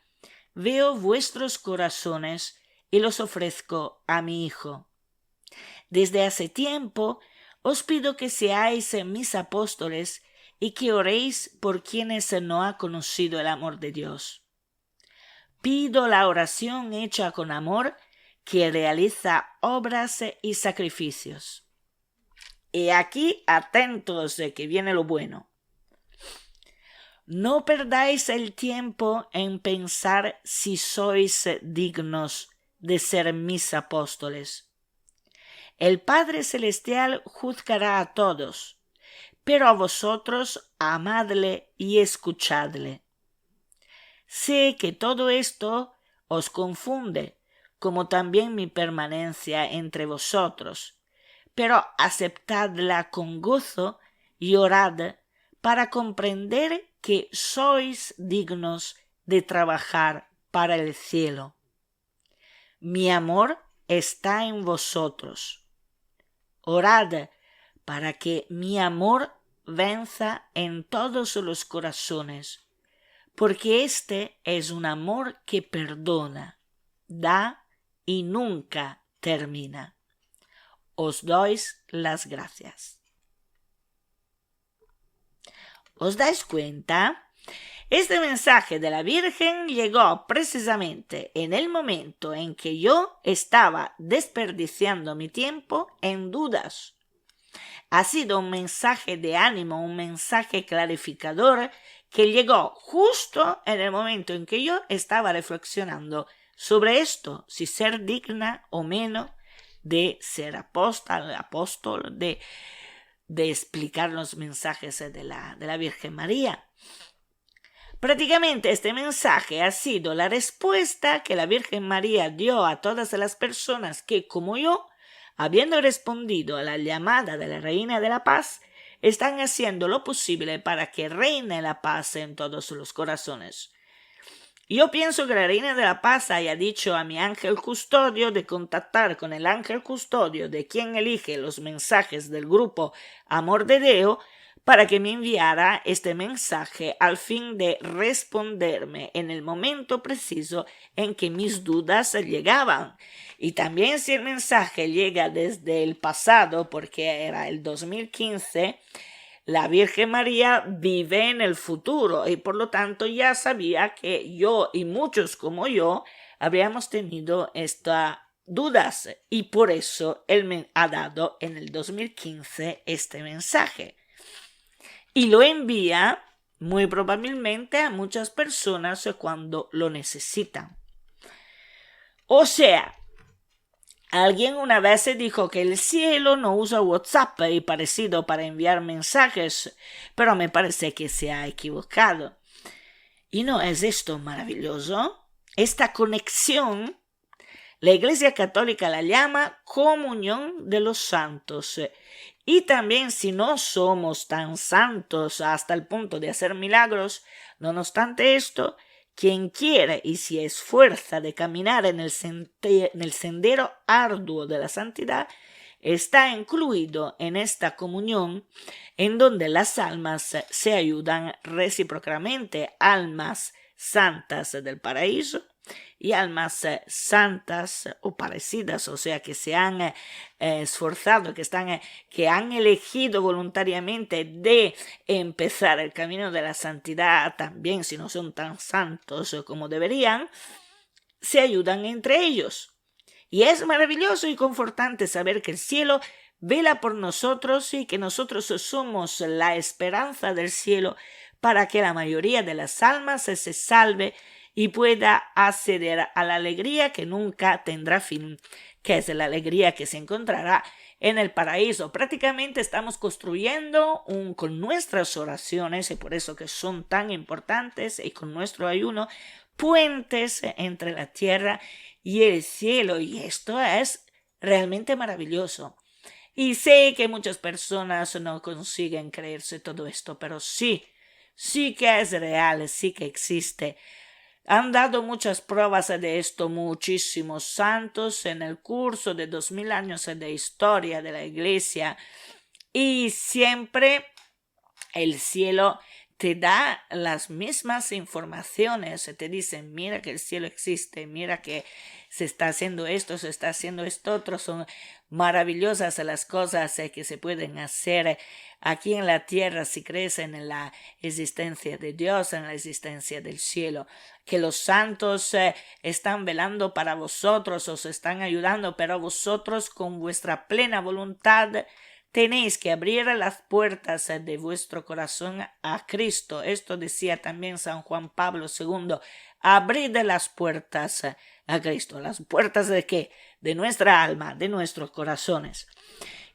veo vuestros corazones y los ofrezco a mi Hijo. Desde hace tiempo os pido que seáis mis apóstoles y que oréis por quienes no han conocido el amor de Dios. Pido la oración hecha con amor que realiza obras y sacrificios. Y aquí atentos de que viene lo bueno. No perdáis el tiempo en pensar si sois dignos de ser mis apóstoles. El Padre Celestial juzgará a todos, pero a vosotros amadle y escuchadle. Sé que todo esto os confunde, como también mi permanencia entre vosotros, pero aceptadla con gozo y orad para comprender que sois dignos de trabajar para el cielo. Mi amor está en vosotros. Orad para que mi amor venza en todos los corazones, porque este es un amor que perdona, da y nunca termina. Os doy las gracias. ¿Os dais cuenta? Este mensaje de la Virgen llegó precisamente en el momento en que yo estaba desperdiciando mi tiempo en dudas. Ha sido un mensaje de ánimo, un mensaje clarificador que llegó justo en el momento en que yo estaba reflexionando sobre esto, si ser digna o menos de ser apóstol, de explicar los mensajes de la Virgen María. Prácticamente este mensaje ha sido la respuesta que la Virgen María dio a todas las personas que, como yo, habiendo respondido a la llamada de la Reina de la Paz, están haciendo lo posible para que reine la paz en todos los corazones. Yo pienso que la Reina de la Paz haya dicho a mi ángel custodio de contactar con el ángel custodio de quien elige los mensajes del grupo Amor de Deo para que me enviara este mensaje al fin de responderme en el momento preciso en que mis dudas llegaban. Y también si el mensaje llega desde el pasado, porque era el 2015, la Virgen María vive en el futuro y por lo tanto ya sabía que yo y muchos como yo habríamos tenido estas dudas y por eso Él me ha dado en el 2015 este mensaje. Y lo envía muy probablemente a muchas personas cuando lo necesitan. O sea, alguien una vez dijo que el cielo no usa WhatsApp y parecido para enviar mensajes, pero me parece que se ha equivocado. ¿Y no es esto maravilloso? Esta conexión, la Iglesia Católica la llama comunión de los santos. Y también si no somos tan santos hasta el punto de hacer milagros, no obstante esto, quien quiere y se esfuerza de caminar en el sendero arduo de la santidad, está incluido en esta comunión en donde las almas se ayudan recíprocamente, almas santas del paraíso y almas santas o parecidas, o sea, que se han esforzado, que han elegido voluntariamente de empezar el camino de la santidad, también si no son tan santos como deberían, se ayudan entre ellos. Y es maravilloso y confortante saber que el cielo vela por nosotros y que nosotros somos la esperanza del cielo para que la mayoría de las almas se salve y pueda acceder a la alegría que nunca tendrá fin, que es la alegría que se encontrará en el paraíso. Prácticamente estamos construyendo con nuestras oraciones, y por eso que son tan importantes, y con nuestro ayuno, puentes entre la tierra y el cielo, y esto es realmente maravilloso. Y sé que muchas personas no consiguen creerse todo esto, pero sí que es real, sí que existe. Han dado muchas pruebas de esto muchísimos santos en el curso de 2000 años de historia de la Iglesia, y siempre el cielo te da las mismas informaciones, te dicen, mira que el cielo existe, mira que se está haciendo esto, se está haciendo esto otro, son maravillosas las cosas que se pueden hacer aquí en la tierra si crees en la existencia de Dios, en la existencia del cielo, que los santos están velando para vosotros, os están ayudando, pero vosotros con vuestra plena voluntad tenéis que abrir las puertas de vuestro corazón a Cristo. Esto decía también San Juan Pablo II. Abrid las puertas a Cristo. ¿Las puertas de qué? De nuestra alma, de nuestros corazones.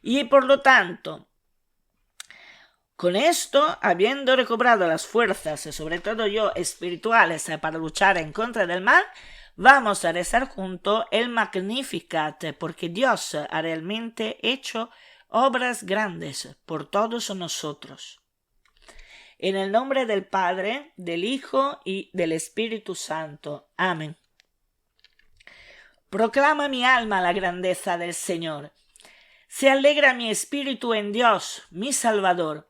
Y por lo tanto, con esto, habiendo recobrado las fuerzas, sobre todo yo espirituales, para luchar en contra del mal, vamos a rezar junto el Magnificat, porque Dios ha realmente hecho obras grandes por todos nosotros. En el nombre del Padre, del Hijo y del Espíritu Santo. Amén. Proclama mi alma la grandeza del Señor. Se alegra mi espíritu en Dios, mi Salvador,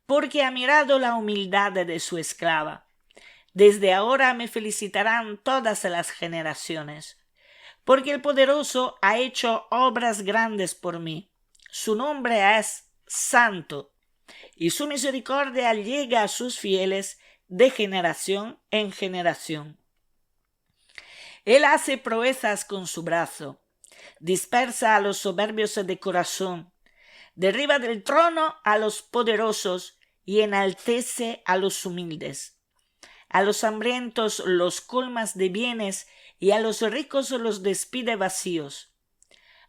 porque ha mirado la humildad de su esclava. Desde ahora me felicitarán todas las generaciones, porque el Poderoso ha hecho obras grandes por mí. Su nombre es santo, y su misericordia llega a sus fieles de generación en generación. Él hace proezas con su brazo, dispersa a los soberbios de corazón, derriba del trono a los poderosos y enaltece a los humildes. A los hambrientos los colmas de bienes y a los ricos los despide vacíos.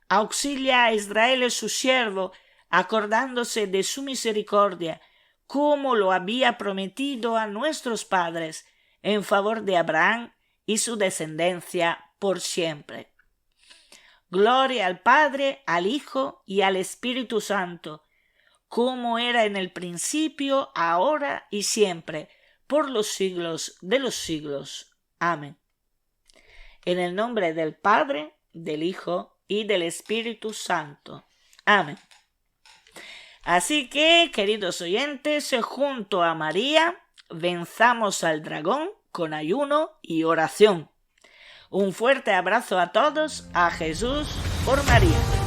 Auxilia a Israel su siervo, acordándose de su misericordia, como lo había prometido a nuestros padres, en favor de Abraham y su descendencia por siempre. Gloria al Padre, al Hijo y al Espíritu Santo, como era en el principio, ahora y siempre, por los siglos de los siglos. Amén. En el nombre del Padre, del Hijo y del Espíritu Santo. Amén. Así que, queridos oyentes, junto a María, venzamos al dragón con ayuno y oración. Un fuerte abrazo a todos, a Jesús por María.